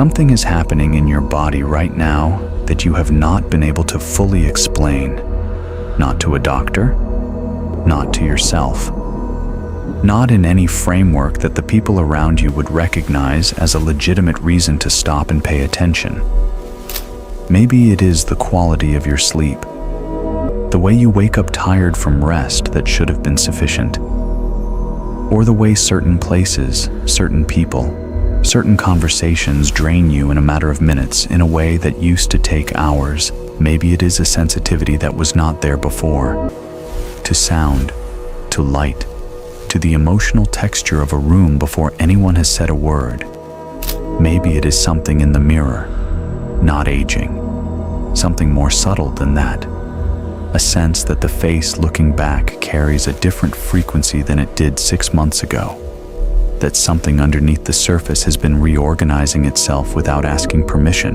Something is happening in your body right now that you have not been able to fully explain. Not to a doctor, not to yourself. Not in any framework that the people around you would recognize as a legitimate reason to stop and pay attention. Maybe it is the quality of your sleep, the way you wake up tired from rest that should have been sufficient, or the way certain places, certain people, certain conversations drain you in a matter of minutes in a way that used to take hours. Maybe it is a sensitivity that was not there before, to sound, to light, to the emotional texture of a room before anyone has said a word. Maybe it is something in the mirror, not aging, something more subtle than that. A sense that the face looking back carries a different frequency than it did 6 months ago. That something underneath the surface has been reorganizing itself without asking permission.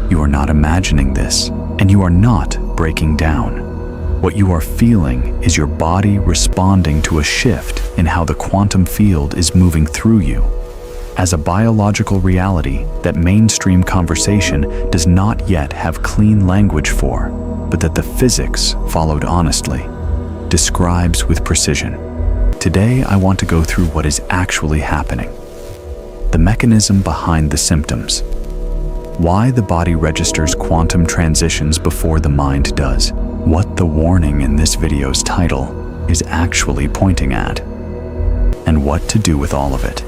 You are not imagining this, and you are not breaking down. What you are feeling is your body responding to a shift in how the quantum field is moving through you. As a biological reality that mainstream conversation does not yet have clean language for, but that the physics, followed honestly, describes with precision. Today, I want to go through what is actually happening. The mechanism behind the symptoms. Why the body registers quantum transitions before the mind does. What the warning in this video's title is actually pointing at. And what to do with all of it.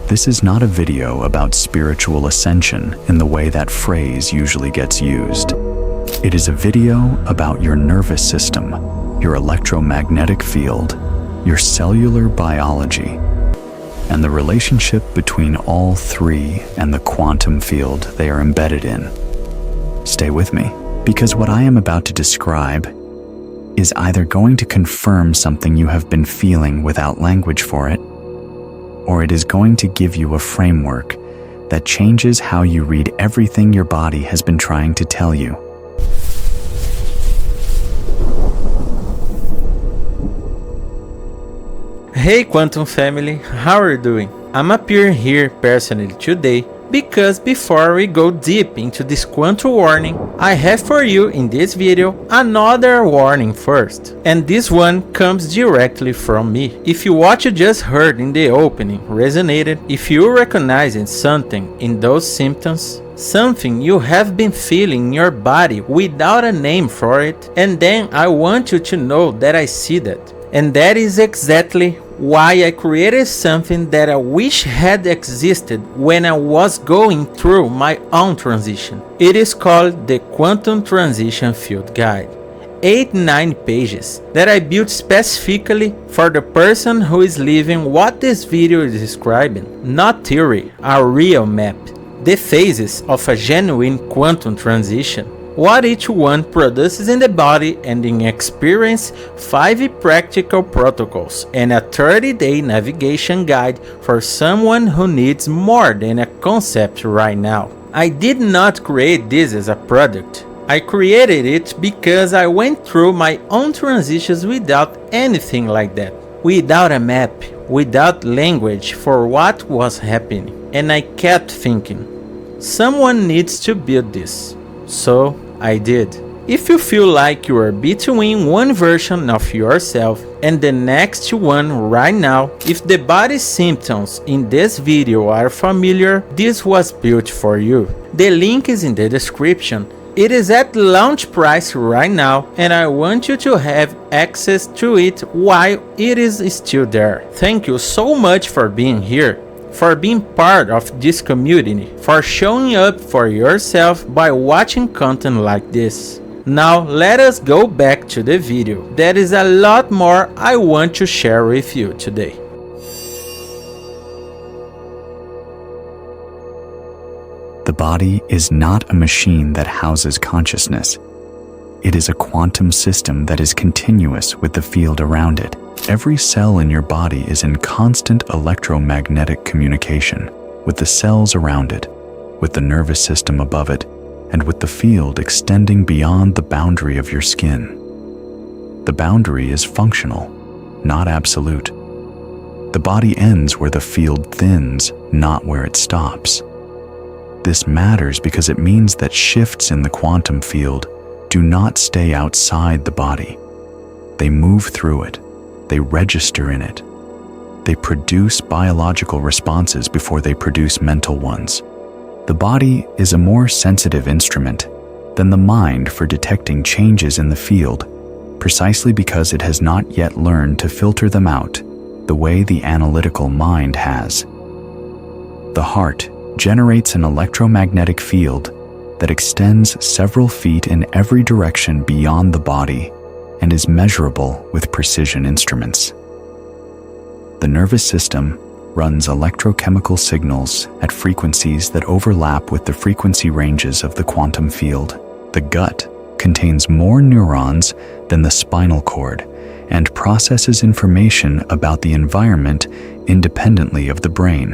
This is not a video about spiritual ascension in the way that phrase usually gets used. It is a video about your nervous system, your electromagnetic field, your cellular biology, and the relationship between all three and the quantum field they are embedded in. Stay with me, because what I am about to describe is either going to confirm something you have been feeling without language for it, or it is going to give you a framework that changes how you read everything your body has been trying to tell you. Hey Quantum family, how are you doing? I'm appearing here personally today because before we go deep into this quantum warning, I have for you in this video another warning first. And this one comes directly from me. If what you just heard in the opening resonated, if you recognized something in those symptoms, something you have been feeling in your body without a name for it, and then I want you to know that I see that. And that is exactly why I created something that I wish had existed when I was going through my own transition. It is called the Quantum Transition Field Guide. 8-9 pages that I built specifically for the person who is living what this video is describing. Not theory, a real map. The phases of a genuine quantum transition. What each one produces in the body, and in experience 5 practical protocols and a 30-day navigation guide for someone who needs more than a concept right now. I did not create this as a product. I created it because I went through my own transitions without anything like that. Without a map, without language for what was happening. And I kept thinking, someone needs to build this. So I did. If you feel like you are between one version of yourself and the next one right now, if the body symptoms in this video are familiar, this was built for you. The link is in the description. It is at launch price right now, and I want you to have access to it while it is still there. Thank you so much for being here, for being part of this community, for showing up for yourself by watching content like this. Now let us go back to the video. There is a lot more I want to share with you today. The body is not a machine that houses consciousness. It is a quantum system that is continuous with the field around it. Every cell in your body is in constant electromagnetic communication with the cells around it, with the nervous system above it, and with the field extending beyond the boundary of your skin. The boundary is functional, not absolute. The body ends where the field thins, not where it stops. This matters because it means that shifts in the quantum field do not stay outside the body. They move through it. They register in it. They produce biological responses before they produce mental ones. The body is a more sensitive instrument than the mind for detecting changes in the field, precisely because it has not yet learned to filter them out the way the analytical mind has. The heart generates an electromagnetic field that extends several feet in every direction beyond the body and is measurable with precision instruments. The nervous system runs electrochemical signals at frequencies that overlap with the frequency ranges of the quantum field. The gut contains more neurons than the spinal cord and processes information about the environment independently of the brain.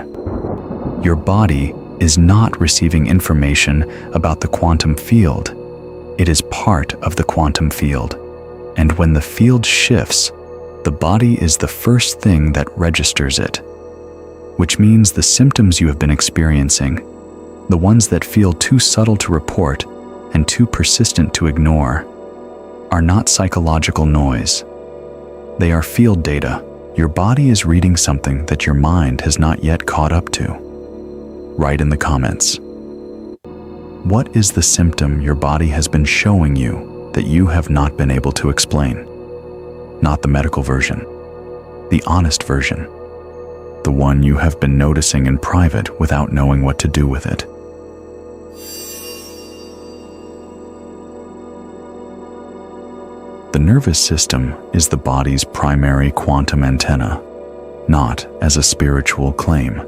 Your body is not receiving information about the quantum field. It is part of the quantum field. And when the field shifts, the body is the first thing that registers it, which means the symptoms you have been experiencing, the ones that feel too subtle to report and too persistent to ignore, are not psychological noise. They are field data. Your body is reading something that your mind has not yet caught up to. Write in the comments. What is the symptom your body has been showing you that you have not been able to explain? Not the medical version, the honest version, the one you have been noticing in private without knowing what to do with it. The nervous system is the body's primary quantum antenna, not as a spiritual claim,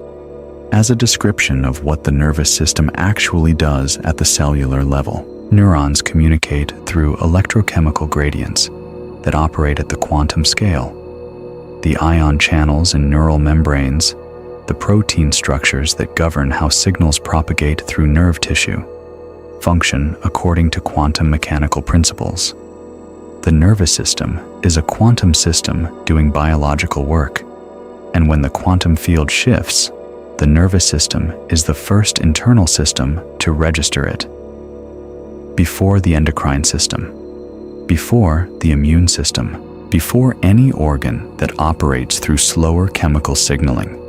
as a description of what the nervous system actually does at the cellular level. Neurons communicate through electrochemical gradients that operate at the quantum scale. The ion channels in neural membranes, the protein structures that govern how signals propagate through nerve tissue, function according to quantum mechanical principles. The nervous system is a quantum system doing biological work, and when the quantum field shifts, the nervous system is the first internal system to register it. Before the endocrine system, before the immune system, before any organ that operates through slower chemical signaling.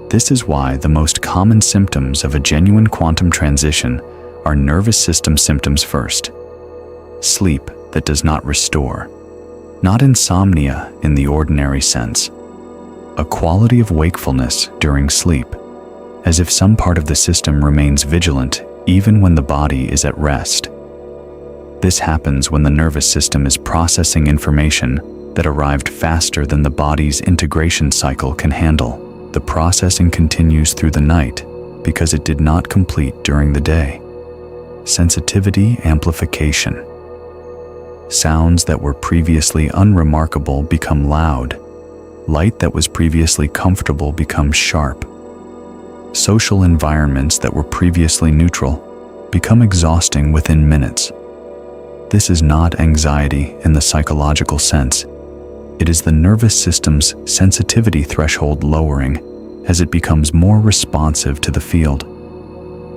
This is why the most common symptoms of a genuine quantum transition are nervous system symptoms first. Sleep that does not restore, not insomnia in the ordinary sense. A quality of wakefulness during sleep, as if some part of the system remains vigilant even when the body is at rest. This happens when the nervous system is processing information that arrived faster than the body's integration cycle can handle. The processing continues through the night because it did not complete during the day. Sensitivity amplification. Sounds that were previously unremarkable become loud. Light that was previously comfortable becomes sharp. Social environments that were previously neutral become exhausting within minutes. This is not anxiety in the psychological sense. It is the nervous system's sensitivity threshold lowering as it becomes more responsive to the field.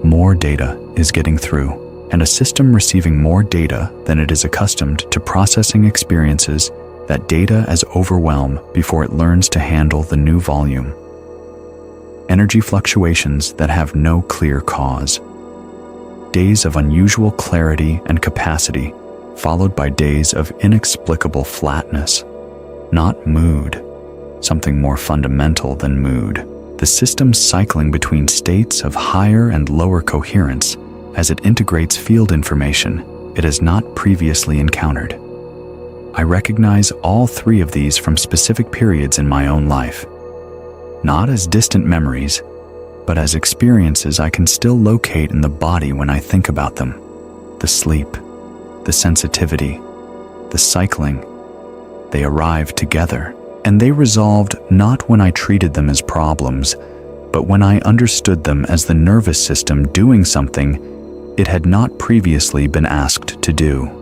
More data is getting through, and a system receiving more data than it is accustomed to processing experiences that data as overwhelm before it learns to handle the new volume. Energy fluctuations that have no clear cause. Days of unusual clarity and capacity, followed by days of inexplicable flatness. Not mood, something more fundamental than mood. The system's cycling between states of higher and lower coherence as it integrates field information it has not previously encountered. I recognize all three of these from specific periods in my own life, not as distant memories, but as experiences I can still locate in the body when I think about them. The sleep, the sensitivity, the cycling, they arrived together, and they resolved not when I treated them as problems, but when I understood them as the nervous system doing something it had not previously been asked to do.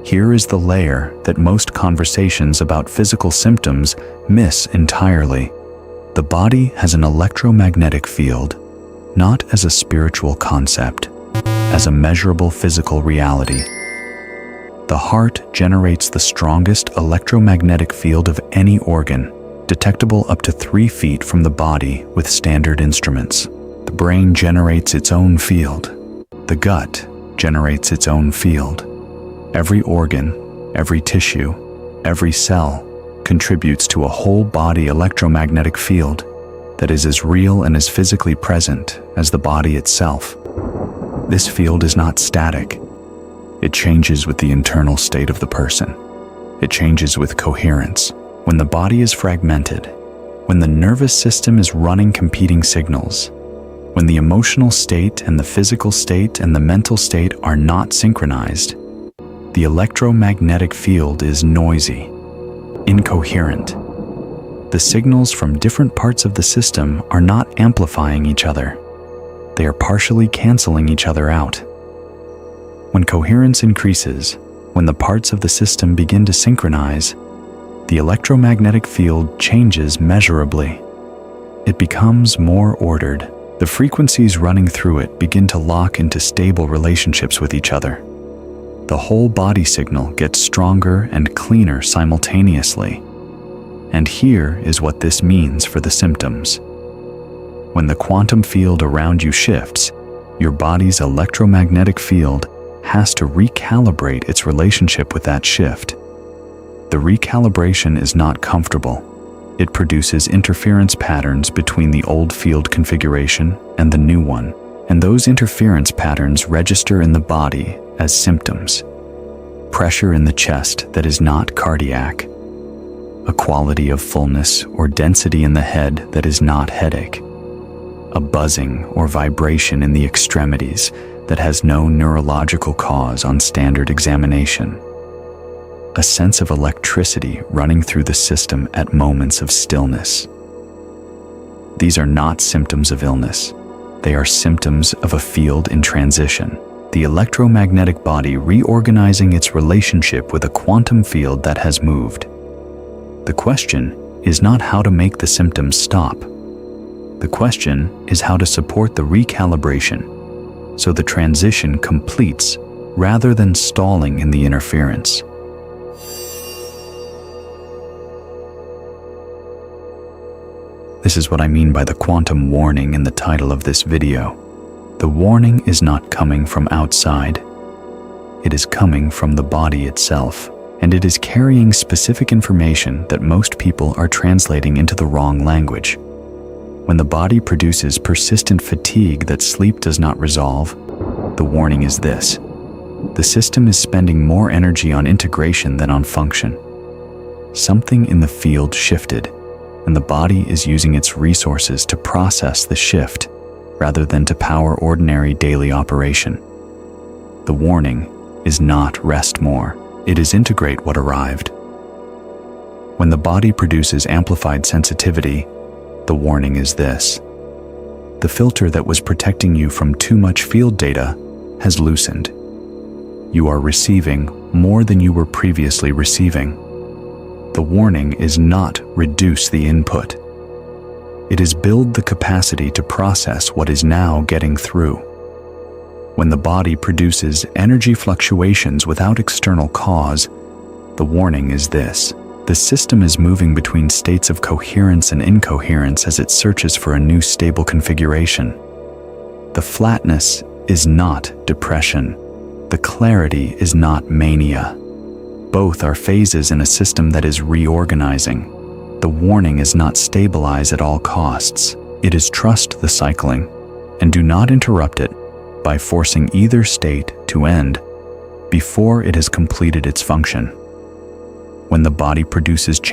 Here is the layer that most conversations about physical symptoms miss entirely. The body has an electromagnetic field, not as a spiritual concept, as a measurable physical reality. The heart generates the strongest electromagnetic field of any organ, detectable up to 3 feet from the body with standard instruments. The brain generates its own field. The gut generates its own field. Every organ, every tissue, every cell contributes to a whole body electromagnetic field that is as real and as physically present as the body itself. This field is not static. It changes with the internal state of the person. It changes with coherence. When the body is fragmented, when the nervous system is running competing signals, when the emotional state and the physical state and the mental state are not synchronized, the electromagnetic field is noisy, incoherent. The signals from different parts of the system are not amplifying each other. They are partially canceling each other out. When coherence increases, when the parts of the system begin to synchronize, the electromagnetic field changes measurably. It becomes more ordered. The frequencies running through it begin to lock into stable relationships with each other. The whole body signal gets stronger and cleaner simultaneously. And here is what this means for the symptoms. When the quantum field around you shifts, your body's electromagnetic field has to recalibrate its relationship with that shift. The recalibration is not comfortable. It produces interference patterns between the old field configuration and the new one, and those interference patterns register in the body as symptoms. Pressure in the chest that is not cardiac, a quality of fullness or density in the head that is not headache, a buzzing or vibration in the extremities that has no neurological cause on standard examination, a sense of electricity running through the system at moments of stillness. These are not symptoms of illness. They are symptoms of a field in transition, the electromagnetic body reorganizing its relationship with a quantum field that has moved. The question is not how to make the symptoms stop. The question is how to support the recalibration so the transition completes rather than stalling in the interference. This is what I mean by the quantum warning in the title of this video. The warning is not coming from outside. It is coming from the body itself, and it is carrying specific information that most people are translating into the wrong language. When the body produces persistent fatigue that sleep does not resolve, the warning is this: the system is spending more energy on integration than on function. Something in the field shifted, and the body is using its resources to process the shift rather than to power ordinary daily operation. The warning is not rest more, it is integrate what arrived. When the body produces amplified sensitivity, the warning is this: the filter that was protecting you from too much field data has loosened. You are receiving more than you were previously receiving. The warning is not reduce the input. It is build the capacity to process what is now getting through. When the body produces energy fluctuations without external cause, the warning is this: the system is moving between states of coherence and incoherence as it searches for a new stable configuration. The flatness is not depression. The clarity is not mania. Both are phases in a system that is reorganizing. The warning is not stabilize at all costs. It is trust the cycling and do not interrupt it by forcing either state to end before it has completed its function. When the body produces change,